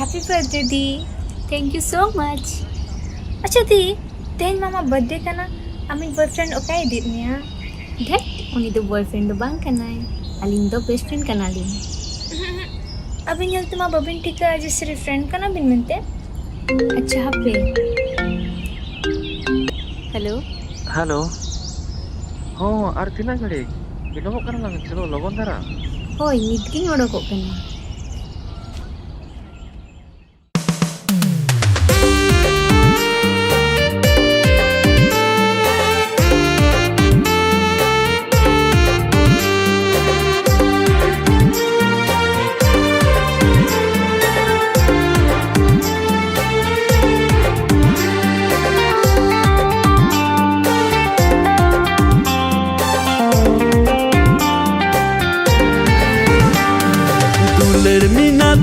Happy birthday the. Thank you so much. अच्छा दी, तेन मामा birthday कना आमी बॉयफ्रेंड ओकाय इदित मेया? ढेट उनी दो बॉयफ्रेंड दो बांग कनाय, अलिंग दो बेस्ट फ्रेंड कनालिंग। अभी नेल तुमा बबिन टिका जे सिर्फ फ्रेंड कना बिन मेनते। अच्छा हापे। हेलो हेलो हाँ और तीना घड़ी बिलोमोग कना लांग चलो लगन धारा होय नितगिन ओडोकोग कना।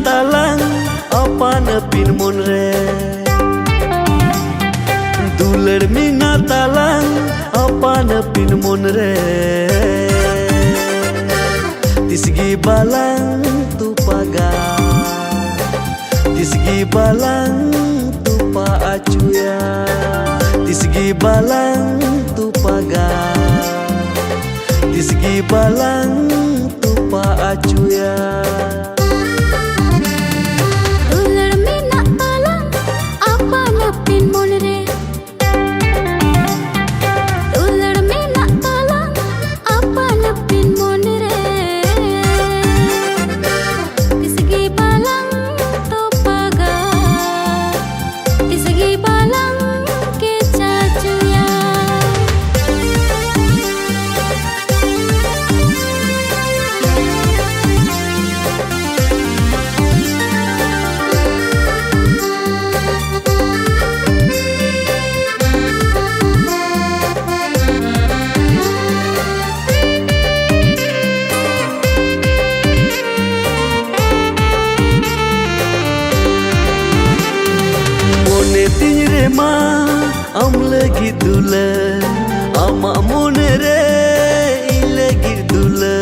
talang apa nepin monre duler mina talang apa nepin monre tisgi balang tu paga tisgi balang tu pa acuya tisgi balang tu paga tisgi balang tu pa acuya. Ma am lagi dula ama monere lagi dula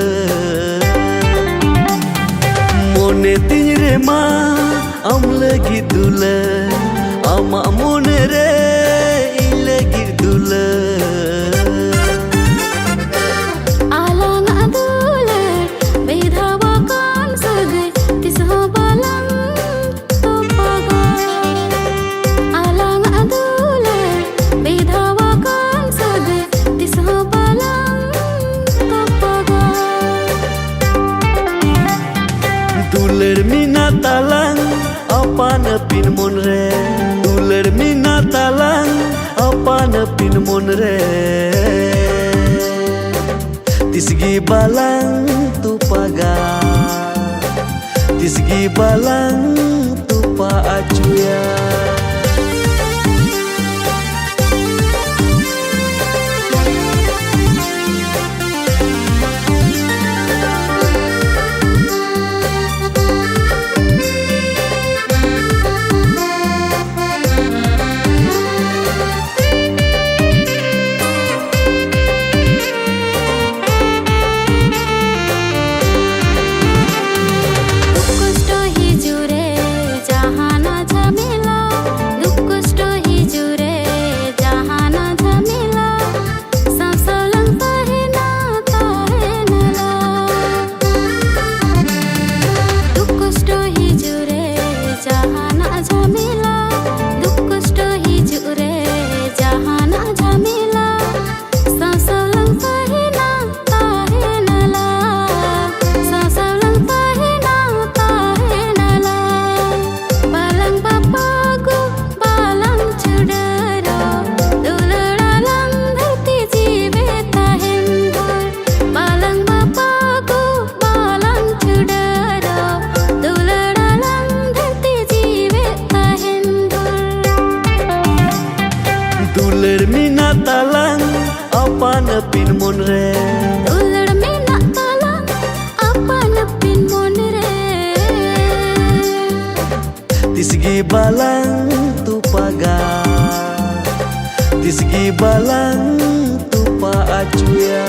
mone tinre ma am lagi dula ama monere lagi dula. Duler mina talang apa nepin monre duler mina talang apa nepin monre tisgi balang tu paga tisgi balang tu pa acuya. Duler mina talang apa nepin monre duler mina talang apa nepin monre tisgi balang tu paga tisgi balang tu pa acuya.